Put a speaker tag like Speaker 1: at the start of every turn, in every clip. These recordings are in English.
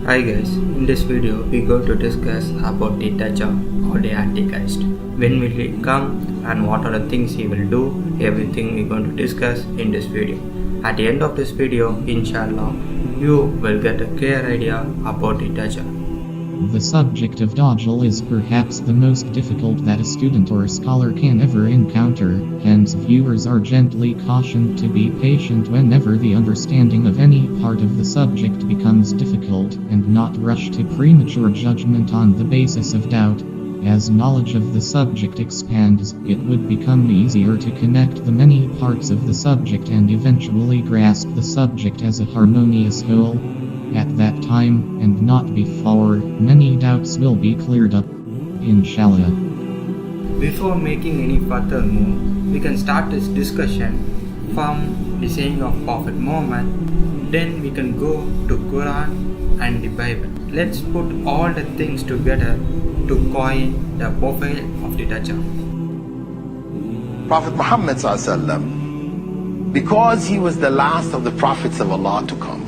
Speaker 1: Hi guys, in this video we going to discuss about the DAJJAL or the Antichrist. When will he come and what are the things he will do, everything we going to discuss in this video. At the end of this video, inshallah, you will get a clear idea about the DAJJAL.
Speaker 2: The subject of DAJJAL is perhaps the most difficult that a student or scholar can ever encounter, hence viewers are gently cautioned to be patient whenever the understanding of any part of the subject becomes difficult, and not rush to premature judgment on the basis of doubt. As knowledge of the subject expands, it would become easier to connect the many parts of the subject and eventually grasp the subject as a harmonious whole. At that time, and not before, many doubts will be cleared up, inshallah.
Speaker 1: Before making any further move, we can start this discussion from the saying of Prophet Muhammad, then we can go to Quran and the Bible. Let's put all the things together to coin the profile of the DAJJAL.
Speaker 3: Prophet Muhammad ﷺ, because he was the last of the prophets of Allah to come,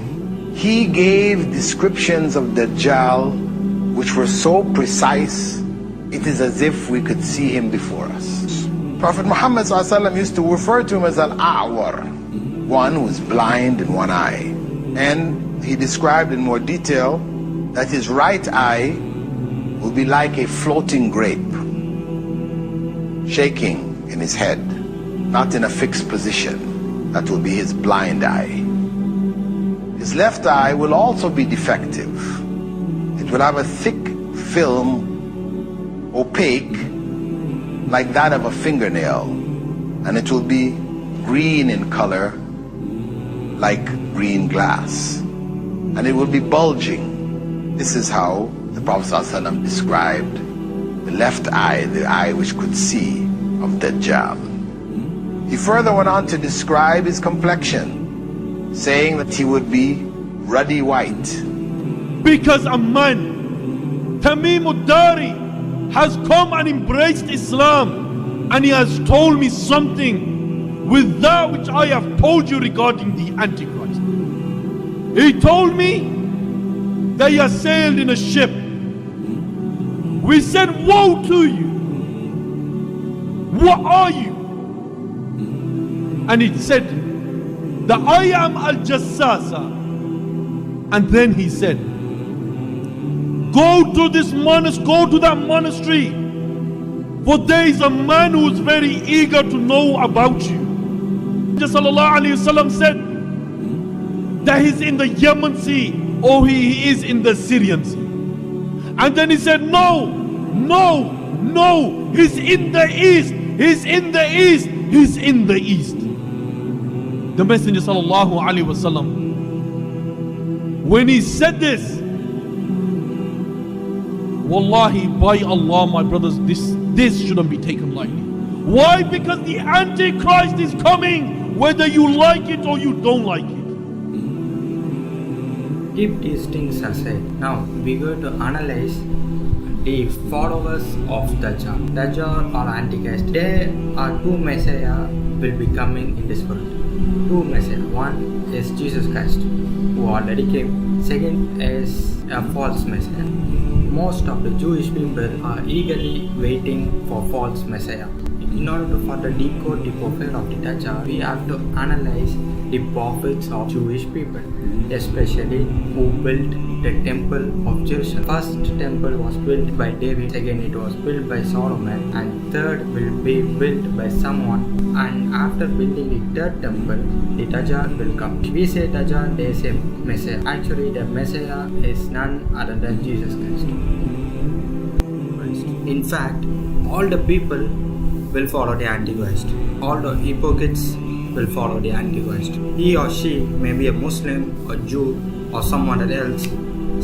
Speaker 3: he gave descriptions of Dajjal which were so precise, it is as if we could see him before us. Prophet Muhammad ﷺ used to refer to him as Al-A'war, one who is blind in one eye. And he described in more detail that his right eye will be like a floating grape, shaking in his head, not in a fixed position. That will be his blind eye. His left eye will also be defective. It will have a thick film, opaque, like that of a fingernail, and it will be green in color, like green glass, and it will be bulging. This is how the Prophet ﷺ described the left eye, the eye which could see of Dajjal. He further went on to describe his complexion, saying that he would be ruddy white.
Speaker 4: Because a man, Tamim al-Dari, has come and embraced Islam, and he has told me something with that which I have told you regarding the Antichrist. He told me that he has sailed in a ship. We said, woe to you! What are you? And he said that I am Al-Jassasa. And then he said, go to this monastery, go to that monastery, for there is a man who is very eager to know about you. Sallallahu said that he's in the Yemen Sea, or he is in the Syrian Sea. And then he said, no, he's in the east, he's in the east, he's in the east. The Messenger Sallallahu Alaihi Wasallam, when he said this, wallahi, by Allah, my brothers, this shouldn't be taken lightly. Why? Because the Antichrist is coming, whether you like it or you don't like it.
Speaker 1: Keep these things aside. Now we're going to analyze the followers of DAJJAL or Antichrist. There are two messiah will be coming in this world. Two messiah. One is Jesus Christ, who already came. Second is a false messiah. Most of the Jewish people are eagerly waiting for false messiah. In order to further decode the profile of the DAJJAL, we have to analyze the prophets of Jewish people, especially who built the temple of Jerusalem. First temple was built by David, second it was built by Solomon, and third will be built by someone. And after building the third temple, the DAJJAL will come. We say DAJJAL, they say Messiah. Actually, the Messiah is none other than Jesus Christ. In fact, all the people will follow the Antichrist. All the hypocrites will follow the Antichrist. He or she may be a Muslim or Jew or someone else,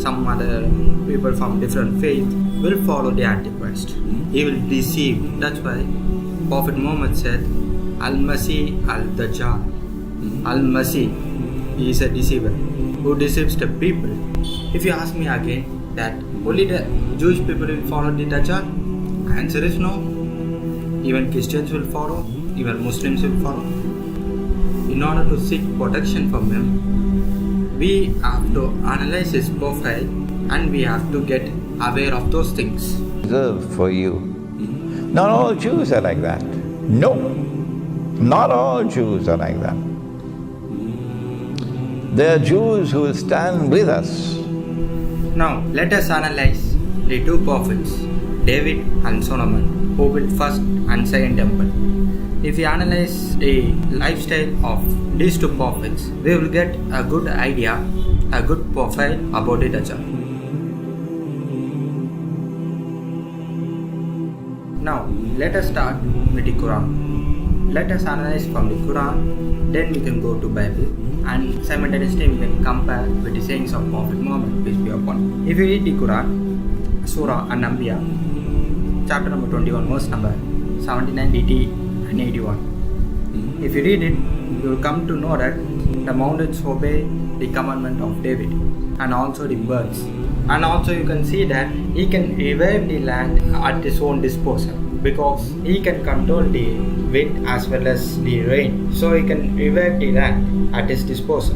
Speaker 1: some other people from different faith will follow the Antichrist. He will deceive. That's why Prophet Muhammad said, Al-Masih al-Dajjal. Al-Masih, he is a deceiver who deceives the people. If you ask me again that only the Jewish people will follow the DAJJAL, answer is no. Even Christians will follow, even Muslims will follow. In order to seek protection from him, we have to analyze his profile and we have to get aware of those things.
Speaker 5: Reserved for you. Not all Jews are like that. No, not all Jews are like that. There are Jews who will stand with us.
Speaker 1: Now let us analyze the two prophets, David and Solomon, who built first and second temple. If we analyze the lifestyle of these two prophets, we will get a good idea, a good profile about the Dajjal. Now let us start with the Quran. Let us analyze from the Quran, then we can go to Bible, and simultaneously we can compare with the sayings of Prophet Muhammad, peace be upon him. If you read the Quran, Surah An-Anbiya, chapter number 21, verse number 79, 80 and 81. If you read it, you will come to know that the mountains obey the commandment of David, and also the birds. And also you can see that he can revive the land at his own disposal, because he can control the wind as well as the rain. So he can revive the land at his disposal.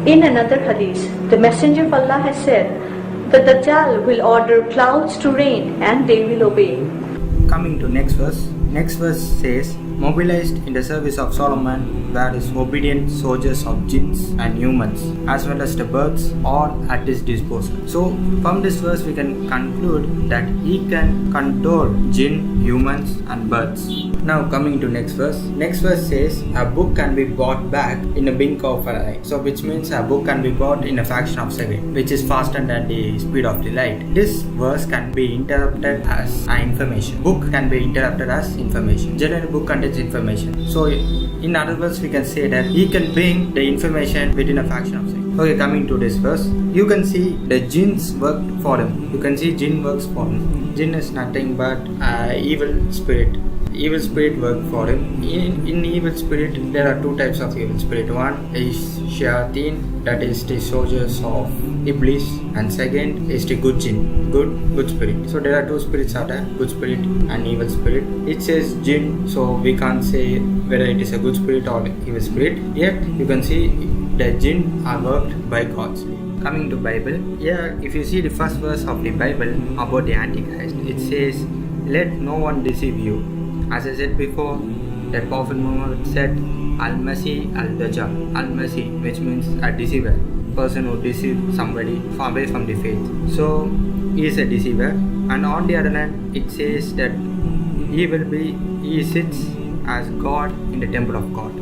Speaker 6: In another hadith, the Messenger of Allah has said, the Dajjal will order clouds to rain and they will obey.
Speaker 1: Coming to next verse says, mobilized in the service of Solomon were his obedient soldiers of jinns and humans, as well as the birds, all at his disposal. So from this verse we can conclude that he can control jinn, humans and birds. Now coming to next verse says a book can be brought back in a blink of an eye. So which means a book can be brought in a fraction of a second, which is faster than the speed of the light. This verse can be interpreted as information. Book can be interpreted as information. Generally book contains information. So in other words we can say that he can bring the information within a fraction of a second. Okay, coming to this verse, you can see the jinns worked for him. You can see jinn works for him. Jinn is nothing but evil spirit. Evil spirit work for him. In evil spirit there are two types of evil spirit. One is shayateen, that is the soldiers of Iblis, and second is the good jinn, good spirit. So there are two spirits out there, good spirit and evil spirit. It says jinn, so we can't say whether it is a good spirit or evil spirit. Yet you can see the jinn are worked by gods. Coming to Bible, here if you see the first verse of the Bible about the Antichrist, it says, let no one deceive you. As I said before, that Prophet Muhammad said, Al-Masih Al-Dajjal. Al-Masih, which means a deceiver, person who deceives somebody away from the faith. So he is a deceiver. And on the other hand, it says that he sits as God in the temple of God.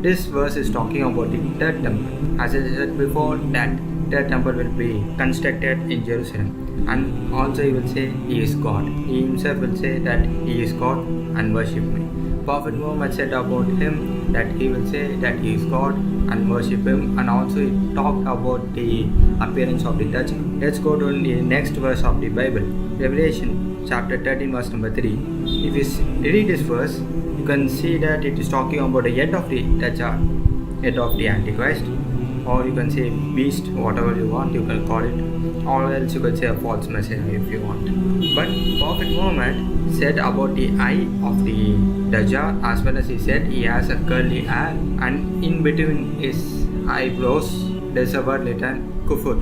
Speaker 1: This verse is talking about the third temple. As I said before, that third temple will be constructed in Jerusalem. And also he will say he is God. He himself will say that he is God and worship me. Prophet Muhammad said about him that he will say that he is God and worship him, and also he talked about the appearance of the Dajjal. Let's go to the next verse of the Bible, Revelation chapter 13 verse number 3. If you read this verse, you can see that it is talking about the head of the Dajjal, head of the Antichrist, or you can say beast, whatever you want, you can call it, or else you can say a false messiah if you want. But Prophet Muhammad said about the eye of the Dajjal, as well as he said he has a curly hair, and in between his eyebrows there's a word written kufur,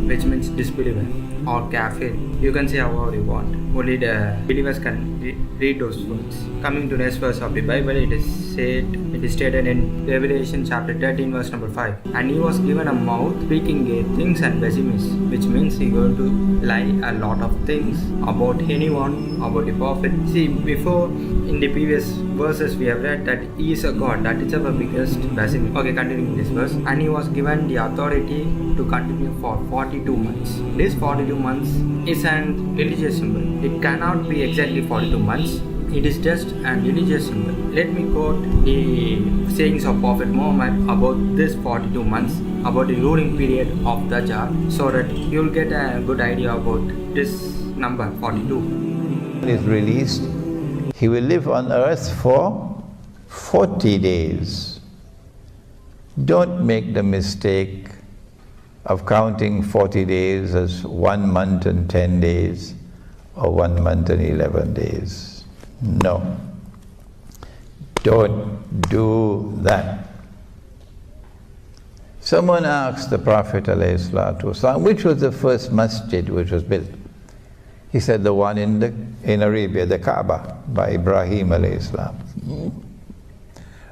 Speaker 1: which means disbeliever or kafir. You can say however you want. Only the believers can read those words. Coming to the next verse of the Bible, it is stated in Revelation chapter 13 verse number 5. And he was given a mouth speaking great things and blasphemies, which means he going to lie a lot of things about anyone, about the prophet. See, before in the previous verses we have read that he is a God, that is our biggest blasphemy. Okay, continuing this verse. And he was given the authority to continue for 42 months. This 42 months is an religious symbol. It cannot be exactly 42 months. It is just a religious symbol. Let me quote the sayings of Prophet Muhammad about this 42 months, about the ruling period of Dajjal, so that you will get a good idea about this number 42.
Speaker 5: When he is released, he will live on earth for 40 days. Don't make the mistake of counting 40 days as 1 month and 10 days or 1 month and 11 days. No. Don't do that. Someone asked the Prophet ﷺ, which was the first masjid which was built? He said the one in Arabia, the Kaaba, by Ibrahim ﷺ.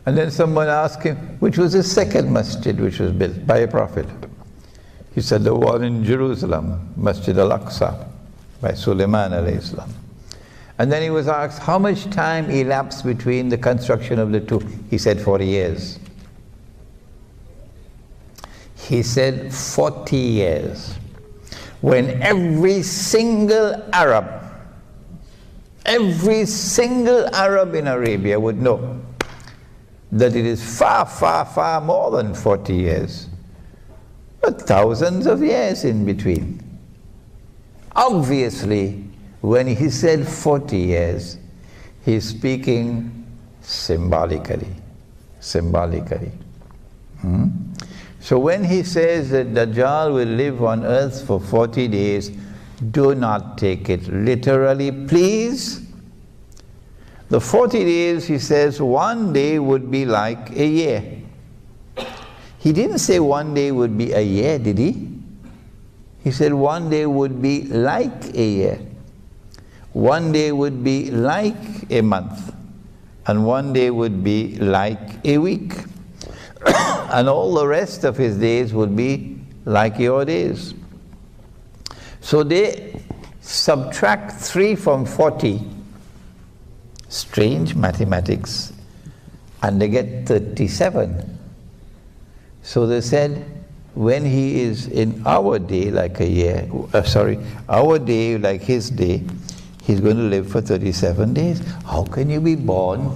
Speaker 5: And then someone asked him, which was the second masjid which was built by a prophet? He said the one in Jerusalem, Masjid al-Aqsa, by Sulaiman ﷺ. And then he was asked, how much time elapsed between the construction of the two? He said 40 years. He said 40 years. When every single Arab in Arabia would know that it is far, far, far more than 40 years, but thousands of years in between. Obviously, when he said 40 years, he's speaking symbolically. So when he says that Dajjal will live on earth for 40 days, do not take it literally, please. The 40 days, he says, one day would be like a year. He didn't say one day would be a year, did he? He said one day would be like a year. One day would be like a month. And one day would be like a week. And all the rest of his days would be like your days. So they subtract 3 from 40. Strange mathematics. And they get 37. So they said, when he is in our day like a year, our day like his day, he's going to live for 37 days. How can you be born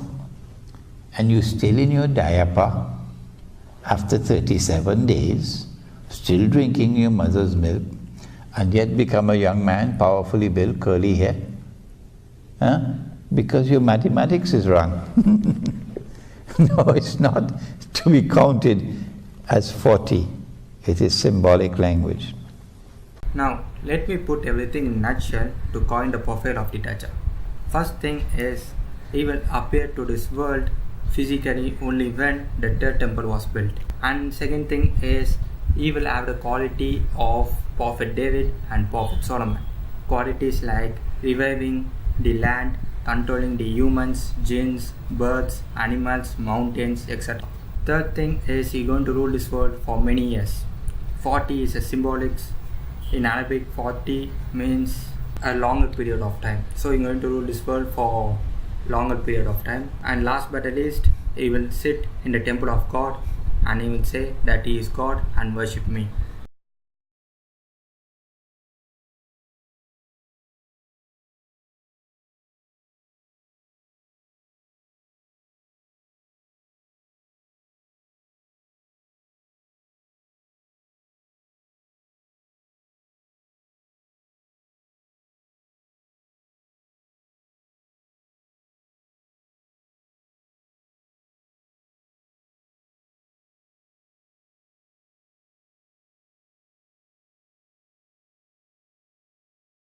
Speaker 5: and you're still in your diaper after 37 days, still drinking your mother's milk, and yet become a young man, powerfully built, curly hair? Huh? Because your mathematics is wrong. No, it's not to be counted as 40. It is symbolic language.
Speaker 1: Now, let me put everything in a nutshell to coin the profile of the Dajjal. First thing is, he will appear to this world physically only when the third temple was built. And second thing is, he will have the quality of Prophet David and Prophet Solomon. Qualities like reviving the land, controlling the humans, jinns, birds, animals, mountains, etc. Third thing is, he is going to rule this world for many years. 40 is a symbolic. In Arabic, 40 means a longer period of time. So he is going to rule this world for longer period of time. And last but not least, he will sit in the temple of God and he will say that he is God and worship me.